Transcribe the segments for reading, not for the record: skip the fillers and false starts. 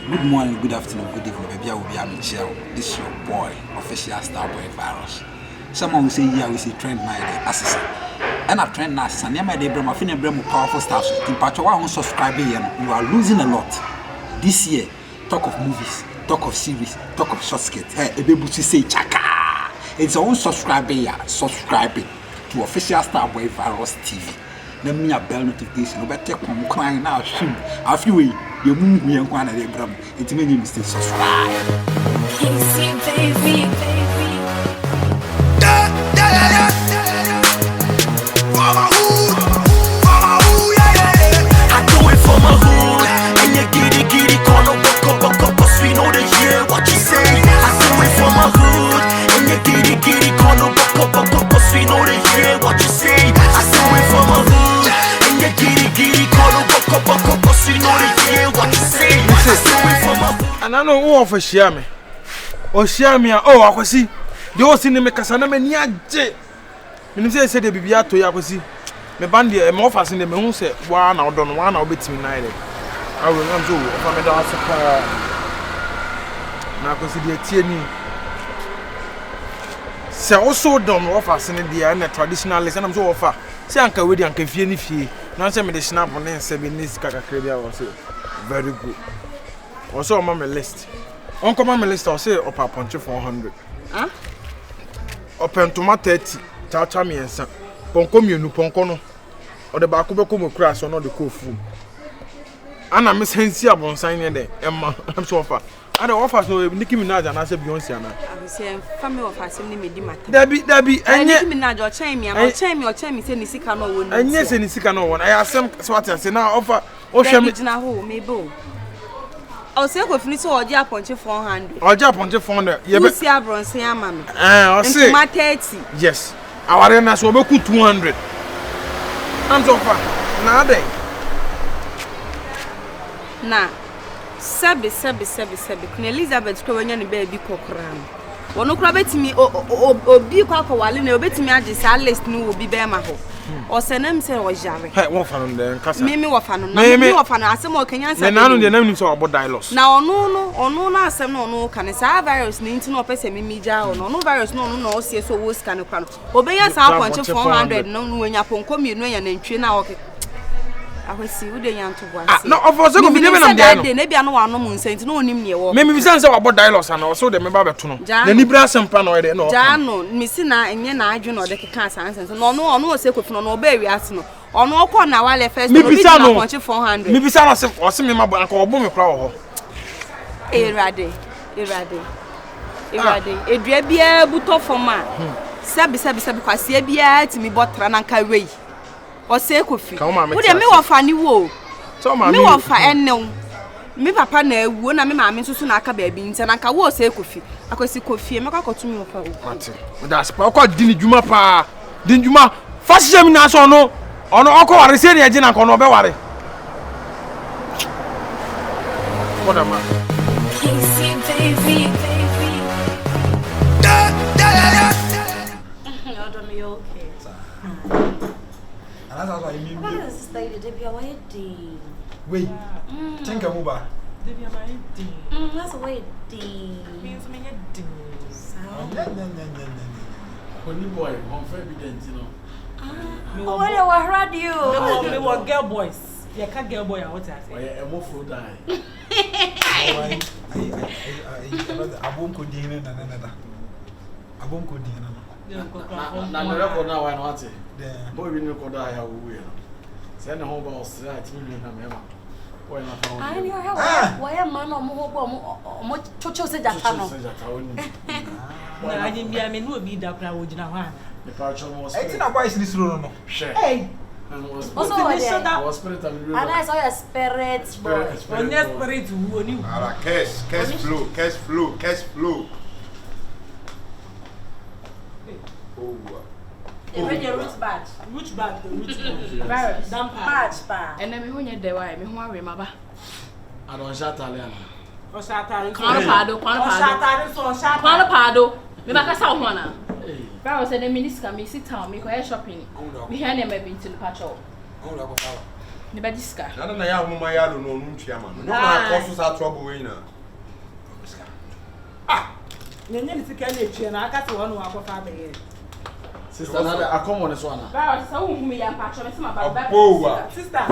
Good morning, good afternoon, good evening, baby. I will be Michelle. This is your boy, official Starboy Virus. Someone will say, yeah, we see trend my assassin. And a trend now, and my day, Brahma, Finna Brahma, powerful stars. In part, you are subscribing, you are losing a lot. This year, talk of movies, talk of series, talk of short skits. Hey, a baby to say, chaka. It's our own subscribing to official Starboy Virus TV. Let me a bell notification. But take one crying now, shoot. I feel you move me and one of the Bram. It's many mistakes. Subscribe. Easy, baby. For my hood, yeah. I do it for my hood. And you giddy, corner, cause we know the year what you say. I do it for my hood. And you giddy, corner, cause we know the year what you say. I do it for my hood. And you giddy, corner, cause we know the year what you say. I do it for my hood. And I know who of share me. Oh, share me. Oh, I was see. You all see me Casana Meniaje. When you say the Bibia to Yakosi, me bandy a more fast in the moon say one or done one or bit me neither. I will not do if I'm a dance. Now, consider Tierney. Say also done offers in the end traditional lesson. I'm so offer. Say Uncle William can feel any fee. Now send me the snap on then 7 days. Kaka was very good. Also, on my list. On my list, I'll say up a punch 400. Huh? Open tomato 30. Cha me ensa. Ponko mienu ponko no. O de ba ko be ko mo kura so no de ko fu. Ana me sensi abonsan ne de emma am so offer. Ada offer so Nicki Minaj na say Beyonce na. I say family of us ni me di matter. Dabi enye Nicki Minaj o chen me o chen me say ni sika no won. Enye say ni sika no won. I asem so what say na offer o hwe me gina ho me bo. O say ko fini so o je aponche 400. O je aponche 400. Ye be si abronse ama me. O say ma 30. yes. Our na so be ku 200. Am so far. Na dey. Na Sabi Queen Elizabeth ko wanya ne baby kokran wono kura betimi obi kwa kwale na obetimi age sa list ni obi be ma ho o senam se o jare Hey, wo fa no de nkasa me wo fa no na me wo fa no asem o kanya sa na no de na nim so abo dialos na ono na asem no ono kan sa virus ni nti no pese mimi ja ono virus no ono na o sie so wo scan kwa no obeya sa ponche 400 no wanya ponko mi no nya na ntwe na o akwesi wo de yanto boase no of us go be na dem na bia no wa no mu nsenti no onim ne wo me bi san say wabo dialos na so de me ba beto no na ni bra sempa no de no ja no mi si na enye na adwu no de keka asansen no ono o se kofi no o ba wi ase no ono okọ na wale first no bi na ponche 400 me bi san o se me ma anka obo me kra wo ho erade edua bia buto foma sabi kwase bia timi botra na nka wei o se kofi wo de me wo fa ni wo so ma me wo fa enne me papa na ewu na me maame nsusu na aka ba bi ntia na nka wo se kofi akwesi kofi me kwakoto mi wo fa wo ate da spa ko di ni djuma pa di djuma fa hye mi na so no ono okọ ware se ne na ko no be ware what am I Easy, baby. And that's why I mean, What is this lady? Debbie, why wait, think of Uber. that's a way Only boy, one for evidence, you know. Oh, what do I heard you? We were girl boys. You can't girl boy out there. Why a more food die? I won't go dinner and another. I won't go dinner. Na the record now, I want it. Boy, we know that I have a wheel. Send a home about straight to me. I knew how. Why am I no more chocho se jatano? I didn't be a man who be that crowd in a while. The parcher was. I think I buy this room. Hey, Also, was spirit and I saw your spirits, boy. on your spirit who knew. Cash flow. Oh. The roots badge. Which bag? The which Virus. Badge. and then me hu nye de wa me hu awe maba I don't shout Italian. O shatari. kwano pado me ba kasa ho na Barrow said the minister me sit town me go shopping me hear them be into the patrol ne ba diska na ya homa ya do no ntua ma no na ko so sa trouble we na nyenye ni sika na etue na aka se wono akọfa be ye sister na akomo ne so ana ba o sa wo humi ya pa cho me se ma ba ba sister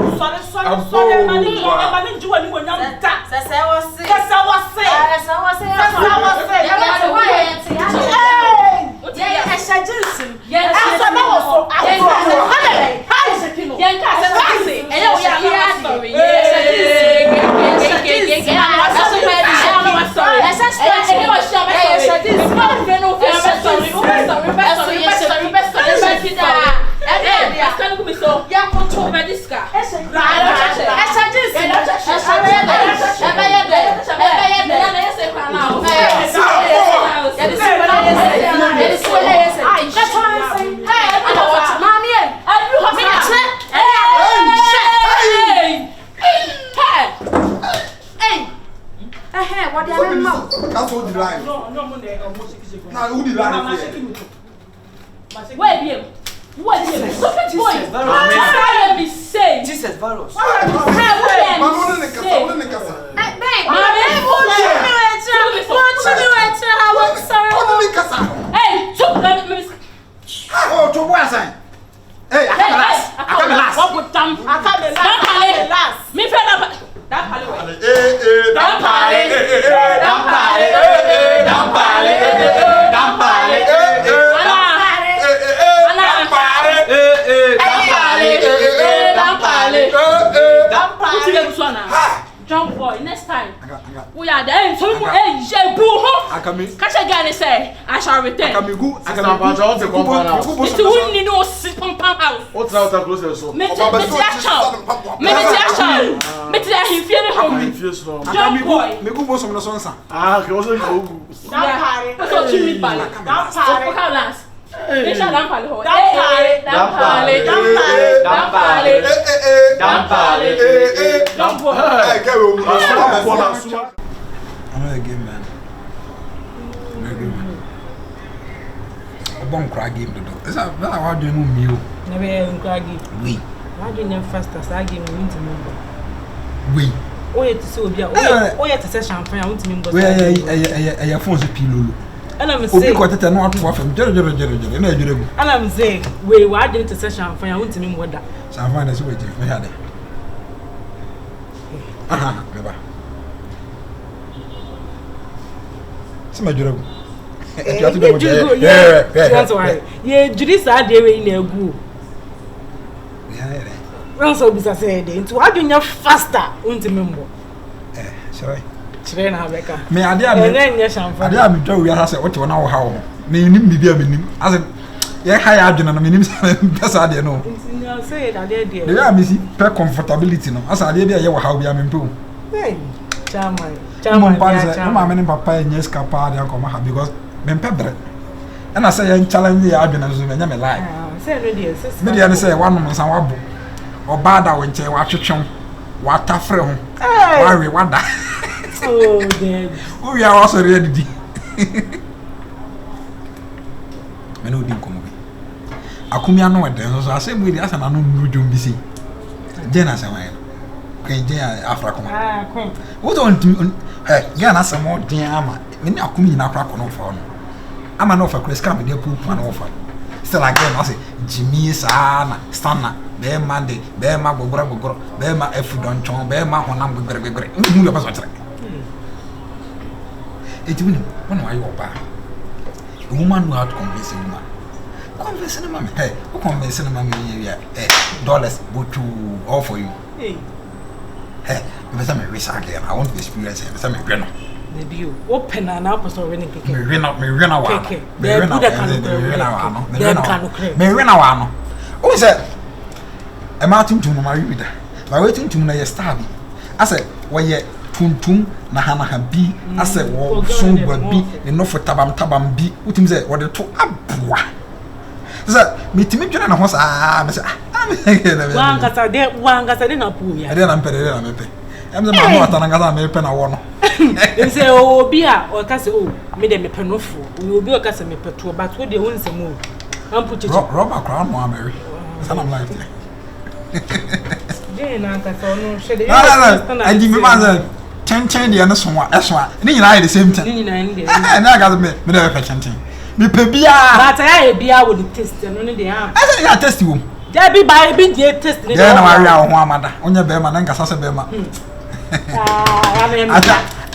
sorry mani njuwa ni wonya nta Sese wose. Sese wose. Sese wose. ya wa Yeah, I said Jason. yes so na wo so hi sekino yen ka se e yo ya sorry yes what do you mean? That's what the line. no mo ne o mo shiki shiki Now who the line ma is shiki here? mi to where be him what is it stupid boy I be say Jesus virus. Mama no ne kasa. hey so let me Oh, to boy sign. Hey, I come last. what put them last me friend that pale we Jump boy, next time. We are there. So we catch a guy and say, I shall return. It's the wind in no sit on pump house. What's out of closer so? Meet the Jump boy. Me go some no sonsa. Ah, que você go. Yeah. So chimney pal. How last? Deixa dar pal ho. Jump boy. I'm not a game man. I'm a game man. A bomb crack game to do. Is that how do you know me? never nkragi We. why do you faster say game we need remember We. oye to say obi oye to say champagne I want to remember We phone so pilolo. and I'm Obi saying ko tete no ato afem jere na ejere gu. and I'm saying we why do to say champagne I want to remember that Sanfa na so we je me hade. Aha, beba. Sama jere gu. Yeah, Judy said they were in a goo. So bisa said into why do you faster unto member? Sorry. Train Habeka. Me ade champagne. Ade am do we ha say what you na wo ha wo. Me nim bibia me nim. As ye ha ya adwena na me nim pesa ade no. You say that there. The way me see per comfortability no. As ade bia ye wo ha bia me mpe. Hey, chairman. Ma me nim papa nyes kapa ade akoma ha because me mpe bre. And I say yan challenge ya adwena so me nya me lie. Say no dey sis. Me dey say one no san wabo. Obada wo nche wa twetwem. Wa tafre ho. Wa we wada. Oh, dear. We are also ready. Me no din komo bi. Akumia no wede so asem we dey asa na no nudum bi si. Je na san wan. Kan je afra koma. Ah, kom. What on je na san mo din ama. Me ni akumi na afra kono fa no. Ama no fa Chris Camp dey pull pan ofa. Still again I say Jimmy sana stana be mande be ma gogoro be ma efu don chon be ma honam gogoro. Mu yo paso tere. Eti when why you oba? A woman know how to convince a woman. Convince a man. Hey, who convince a man dollars go to all for you. Hey. Hey, if I'm a risk again, I want to experience it. If I'm a greno. Maybe you open an apple winning cake. Me rena wa. Me rena wa no. Who say? E ma tuntum no ma wi da. Ba we tuntum na ye star bi. Ase wo ye tuntum na hana bi. Ase wo so gba bi ne no fo tabam bi. Utim say wo de to aboa. Say me timi dwena na ho sa me say Wangasa de na pu ya. E de na mpere na mepe. Em say ma mo atana ngasa mepe na wo no. Dem say obi a o ka say o me de mepe no fo. Obi o ka say mepe to but wo de won say mo. Am pu chichi. Rob crown mo Mary. Sana life. Jane and Casono said, I give me mother 10 and so on. That's why. Then I the same thing. And I got me a chanting. Me pebia. But I be out with the test and only the arm. I said, I test you. Debbie by a big test. Then I are mother on your bema and Casasa Bema.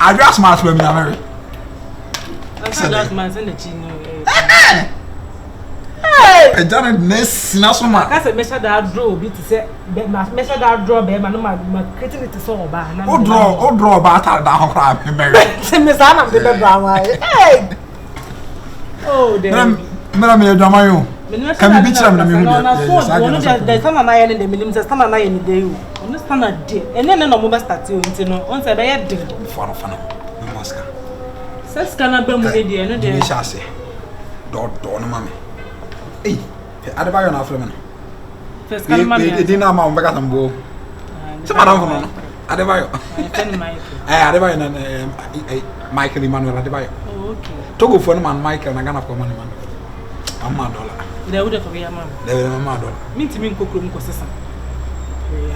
I just smart women are married. That's my son, the chino. I done this, not so much. I measure that draw, be to say, measure that draw, bear, man, my creativity so bad. Oh, draw about that crap, Mary. Miss Anna, the brown. Hey! Oh, then, Madame Damayo. Can be beach on the there's some of my end in the minimum, some of my end day. Understand a day, and then no more start to know. Once I had dinner for a fan of Moscow. Says can I be ready and a shall say. Don't mammy. Hey, I buy an African. First, I didn't know my back and bow. Some other I divide. I had Michael Emmanuel. I divide. Okay. Togo for man, Michael, and I got money. I'm mad dollar. They would have be a man. They were mad. Mean to me, Cookroom Cossessa.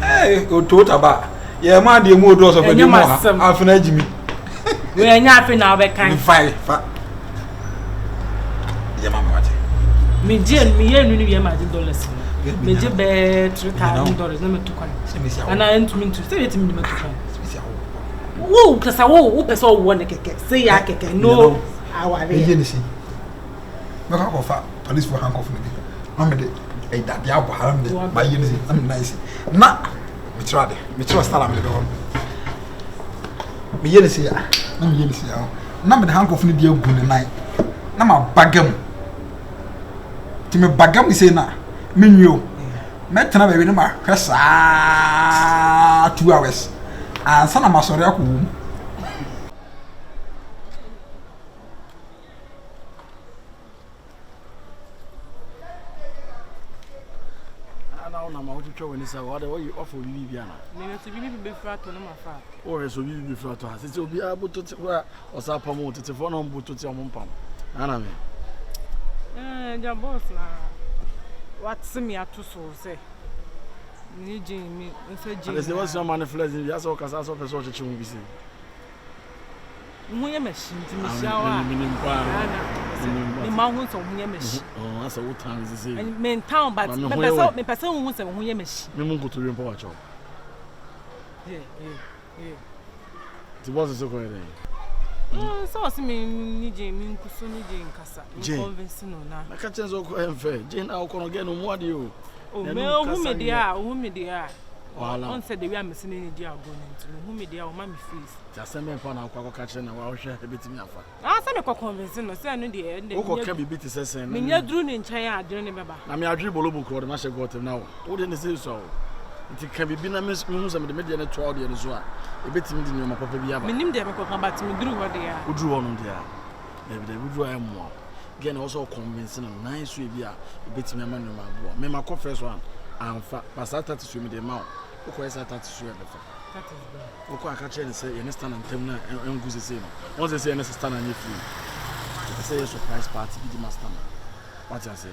Hey, go to about. Yeah, man, the mood was of a new half an edge me. We are yapping now, back kind of five. Me dear, me and you imagine dollars. Me dear bed $3,000, number 2 coins. And I ain't mean to say it to me. Woo, because I won't pass all one cake. Say I can know our agency. No, offer police for handcuffing me. I'm a that the apple harm by unity. I'm nice. Nah, we tried. We trust Salam. Me yenisi ya. I'm yenisi ya. Number the handcuffing the open night. Nama bagam. Timi bagam we say na. Minyo. Metana baby no ma. Kasa 2 hours. And sana masori aku. When you say what you offer Viviana. Maybe to be flat on my fat. Or as we be flat to us. It will be able to wear or sap promoted to phone on to tell Mumpam. Anna, your boss now. What's me at two souls say? Needing me, and there was some money flashing the other because I saw the sort of children. We machine to me shower. The mountains of Yemish. Oh, that's a good time to see. And men town, but my person wants a Yemish. We go to your watch. Yeah. It wasn't so good. Oh, so I see me, Jane, Kusuni, Jane Cassa. Convincing on that. I can't just go and fair. Jane, I'll come again on what you. Oh, no, whom they are. On said they are missing any dear going to whom they are, mammy fees. Just send me upon our catcher and I'll share a bit me after. I said a convincing or send in the end. Who can be beat says, and you're doing in China, I don't remember. I mean, I dribble over called Masha got him now. What didn't say so? It can be been a miss moves and the median trial as well. A bit in your papa. Minim them come back to me, drew what they are. Who drew on there? Maybe they would draw more. Again, also convincing a nice way, a bit me a man. Me my first one. And Passata to swim the mouth. Who is that to swim the that is bad. Who I catch and say, you understand and Temna and goose the same. Once they say, you understand and you free. I say, a surprise party, be the master. What I say,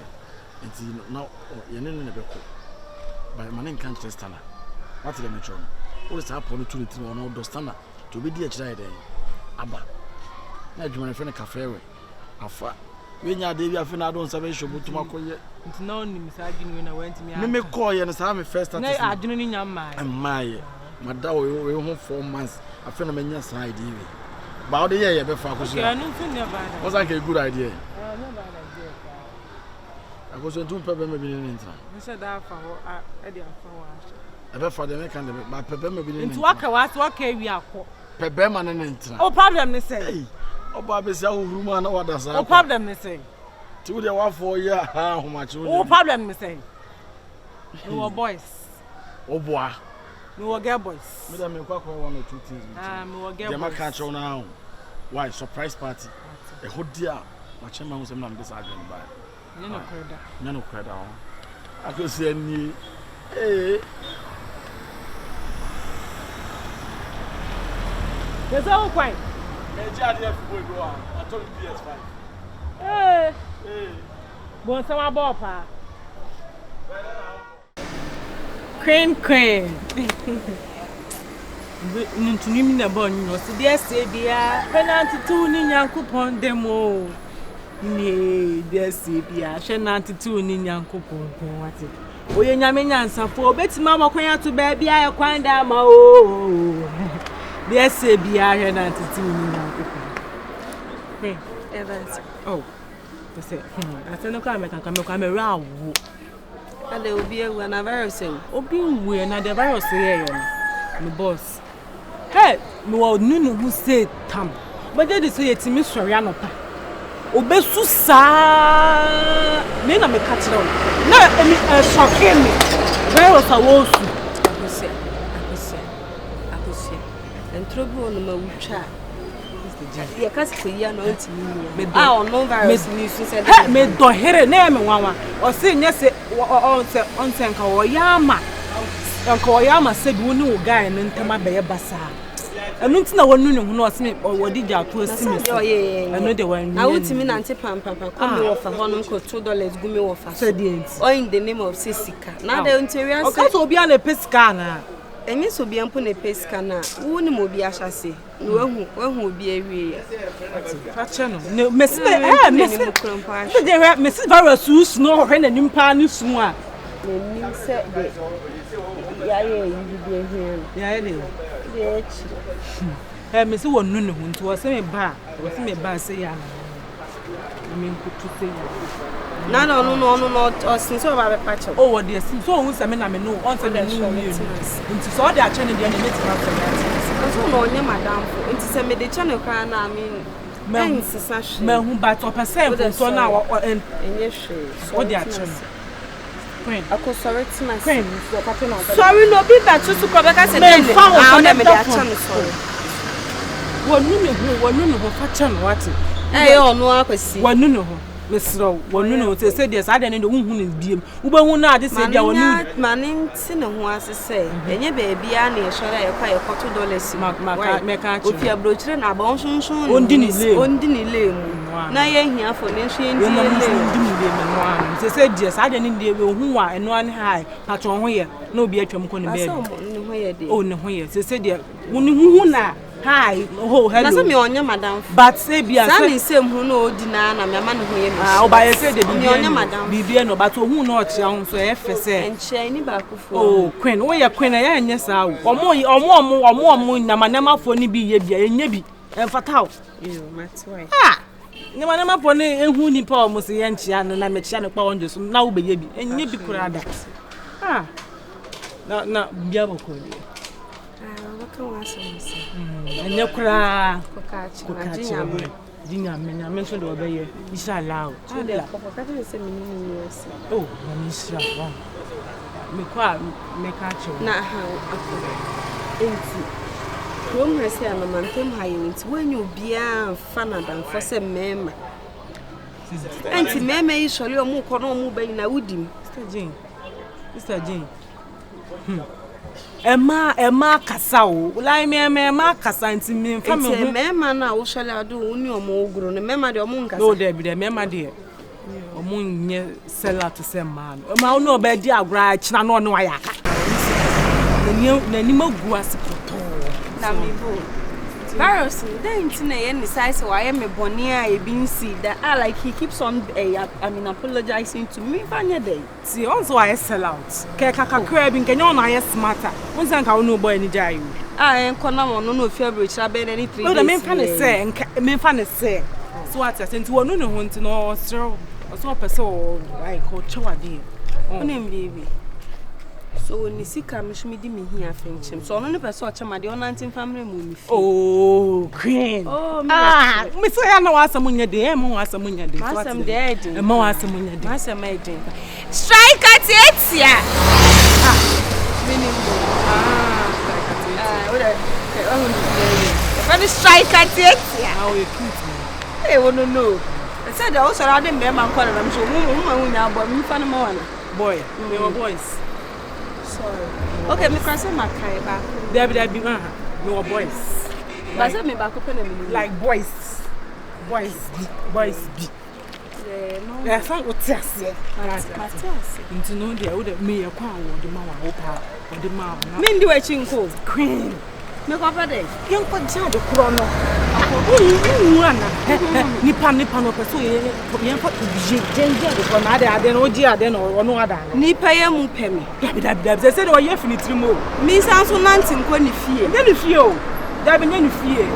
it's now, you're never go. But my name can't just stand. What did I mention? What is happening to the one of those standard to be the child? Abba. Now, you want to find a cafe. Afa. When you are there, I feel I don't have show to my career. It's no name, when I went to me. Me call you and say I'm first. I don't in your mind. And my dad will home 4 months. I feel I'm in your side. But the year before, I don't think never. Was like a good idea. I was going to pepper maybe in the I said that for Eddie and for the American, but pepper maybe in what we are pepper man and oh, problem, they say. Oh, Bobby, so woman, what does that? Oh, problem, they say. 2 the 1 4 year, how much? Oh, problem, they say. We were boys. Oh, boy. We were girl boys. Madam, you quack 1 or 2 things. We were girl boys. Catch on now. Why? Surprise party. A whole dear. My chairman was a man disagreeing by. No credit. I could see any. Hey. There's all quite. I told you PS5. Hey. Bon, some ball, pa. Queen. Ntuni mi na bon no se dia se bia penalty tu ni Nyankopon demo. Ni dia se bia penalty tu ni Nyankopon kon wate. Oye nyame nyansafo obetima makwan ato ba bia e kwan da ma o. Dia se bia penalty tu ni Nyankopon. Queen, Evans. oh. Say, I said no come raw. And there will be a one virus. Obi we na the virus here no boss. Hey, no nunu who say tam. But they say it me sorry anopa. Obesu sa me na me catch down. Na me shock me. Virus awosu. Akosia. And trouble on my witcha. Yeah, cause for you no ntimi. Ah, no virus ni so said. Me do here na me wanwa. O say nya say on say nka wo yama. Nka wo yama say bi woni wo guy no ntama be ye basa. Enu ntina wonu ne hu no o say wo di ja to asimi. Enu de wan. Na wutimi na nte pam come me offer ho no nko $2 gumi offer. Say the end. Or in the name of Sisika. Na the interior say. O ka so obi na pesika na. Enye so bia mpo na pesika na. Wo ni mo bi ahase. Wahu obi awie ya. Fache no. Mesi mesi virus us no hwe na nimpa ni su a. Nim se de. Ya ye yi bi ehia. Ya ye de echi. Mesi wonu ne hu nti wo se me ba se ya. Me nkutu se ya. Na no since o ba be pacho. Oh what dey since so hu se me na me no on se me no mi nti so dey ache ne dey na me ti na so no onye madam fo nti se me dey channel kwa na me nsisa hwe me hu ba to percent so na enye hwe so dey ache Queen ako sorry to my Queen so ka na sorry no be that to ko be ka se dey na me dey ache me sorry wonu me ho fa channel wati ono akwasi wonu ne ho mesro wonu ne ho se dey sa dey ne hu ne biem wo be hu na ade se dia wonu maninti ne ho asese enye ba bia na ye sure ye kwa ye $2 me ka ofi abrochire na ba onsunsun ondi ni le mu na ye hia fo ne hwe ndi le ondi ni le me no an se dia sa dey ne dey we hu wa eno an hai patron ho ye na obi atwam ko ne be ne ho ye dey ne ho ye se dey woni hu na hi oh hello na so me onya madam but say bia say me say hu no odi na me ama ne ho ye me ah oba ye say de me onya madam bibia no but hu no ochia hu so e fese enche ni ba kufo oh queen wo ye queen ya anya sa wo omo nama fo ni bi ye bia enya bi enfata wo yo matwai ah nama fo ni ehu ni pa omo se ye nchia na me chia ne pa onje so na wo be ye bi enya bi kurada ah na bia boko ni enye kura dinya me so de obeye inshallah oh inshallah me kwa me ka cho na ha enti from resi ana mantem ha enti wanyu bia fa na dan for se mema enti mema yi sori o mu ko no mu bayi na wudim Mr. Jane Emma kasa o lai me kasa nti me fa me hu mema na wo sori ado oni omo oguro ne mema de omo nkasa no de bi de mema de omo nye sell to say man ma no be di agura china no no ayaka na ni magu asipoto na me bo virus then tina ye ni size wa ye me boni a e bin see that like he keeps on apologizing to me fanya day see on so I sell out ke kakakra bi nkenya na ye smarter won san ka wonu boy ni jai en kona mo no February chira be na ni 3 days no me fa ne say so what say nti wonu ne ho nti no so person like o chawade onim baby so ni sika mishimi di me hia fenchim so no ne person o chama de on 19 family mu mi fi oh queen me so ya na wasa munya de mo wasa munya de masam de edi mo wasa munya de masam edi strike at etia minimum what the strike at etia how you cute hey wono no I said I also had them be man call them so mu nya boy mi fa no mo wana boy we were boys sorry okay me can say makai ba there be we were boys but say me ba ko pe na me like boys B Yeah, some would test it. Into no dear, would me a crown or the mamma or the mamma. Mindy watching cold. Queen. No, Papa, young Pajado Chrono. Nipa no pursue, young Jane, for Mada, then Ogia, then or no other. Nipa mu pemi. They said, oh, you have to move. Miss Anson Nanting, when you fear. Then if you, there be any fear.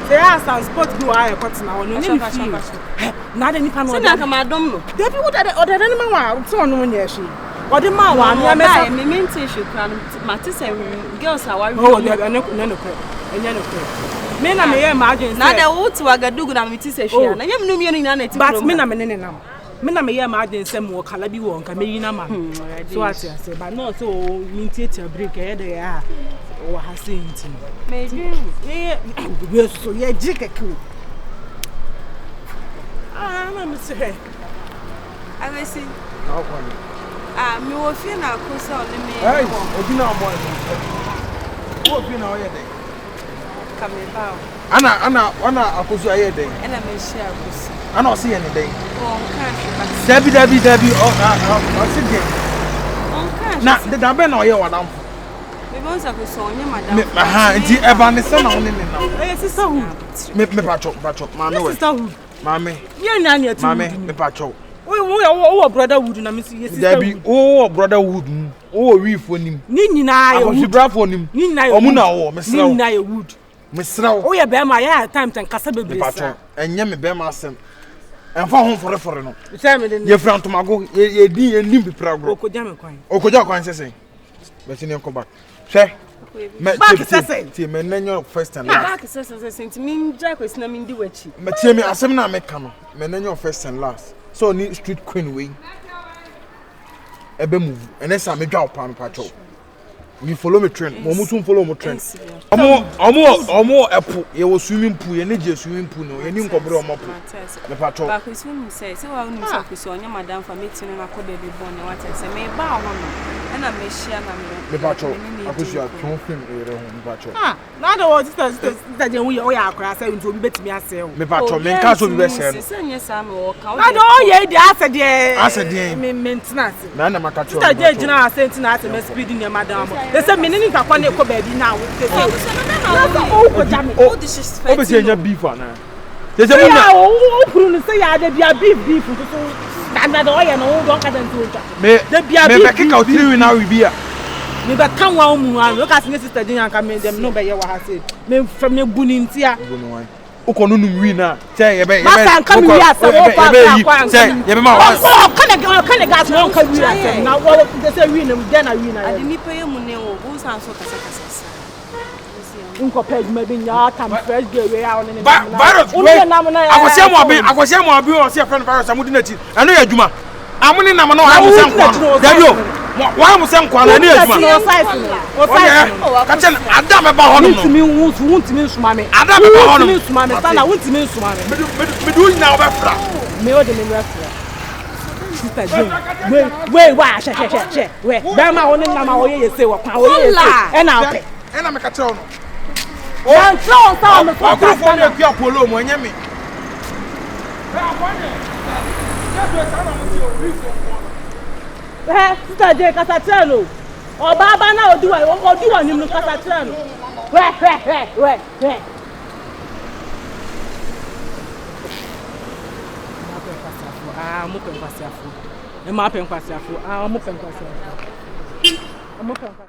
There are some spots do I got now. No, not any panel. I don't know. They be what other than my so on when she. Or the man, I mean, tissue, Mattis, girls are oh, men I may imagine. Now the old to Agadugan and Mittis, I am no meaning on it, but men I may imagine some more calabi won't come in a man. So I say, but not so mean theatre break ahead they are. Or has seen to maybe, yeah, so yeah, Jick. I'm sorry. I will see. Me will feel now, cause all the men. Hey, what do you know? What do you know? Come about. Anna, I could say a day. And I may share with you. I don't see any day. Oh, Debbie, I'll sit here. Now, the Daben or you are down. Because I was so young, madam. Evan is on it now. Yes, it's so. Me patch, mammy. You're not mammy, me patch. Oh, brother would not miss you. There be oh, brother wood. Oh, we for him. Nina, I was brave for him. Nina, Muna, Miss Nina wood. Miss Row, oh, yeah, bear my time and Casabe patch. And Yammy bear myself. And for home for a foreigner. Tell me, your friend to my go, ye be a nimby program. Okoja say. But you come back. Say, Menenyo first and last. Back says, mean Jack is not mean the witchy. But tell me, I say, na make come. Menenyo first and last. So need street queen way. Ebe move. And then some go pan patrol. You follow me train. Momutum follow me train. Omo apple. You was swimming pool. You need your swimming pool. No, you need to go omo pool. The patrol. Back with whom say, so I will talk with you, madam, for meeting and I could be born. What I say, may bow and I may share the patrol. I wish you are confident in your own patrol. Ah, now the words that we are crashing to bet me as well. Me patrol, me can't do the best. Yes, I'm all. I don't hear the answer, dear. Maintenance. None of my patrol. I did not send to us and speeding your madam. There's a minute of one baby now. Oh, this is beef one. There's a woman say I did beef. And I don't kick out you now. We be me but come on, look at me, Sister Jane, and come in them. Nobody ever has said. Me from your bunning tia. Ukonunu wina. Say, you be. Master, come here. Say, you be my. Can I gas one come here? Now, they say win them. Then I win. I didn't pay money. Who's answer? Unko page maybe your time first day we are on in the virus. I was saying more or see a friend virus. I'm doing it. I know you Juma. I'm in Namano. I was saying there you. Why am I saying Kwana? Catch an Adam about him. Me won't miss mommy. Adam about him. Mammy, I won't miss mommy. Me doing now. Me or the Sister Jane. Wait, why? Wait, Bama on in Nama, say what? And I'll pay. And I'm a catcher. Oh, so some of the Polo, my name. Sister Jane Casatano. Or Baba now do I or do on him Casatano. Wait. I'm open.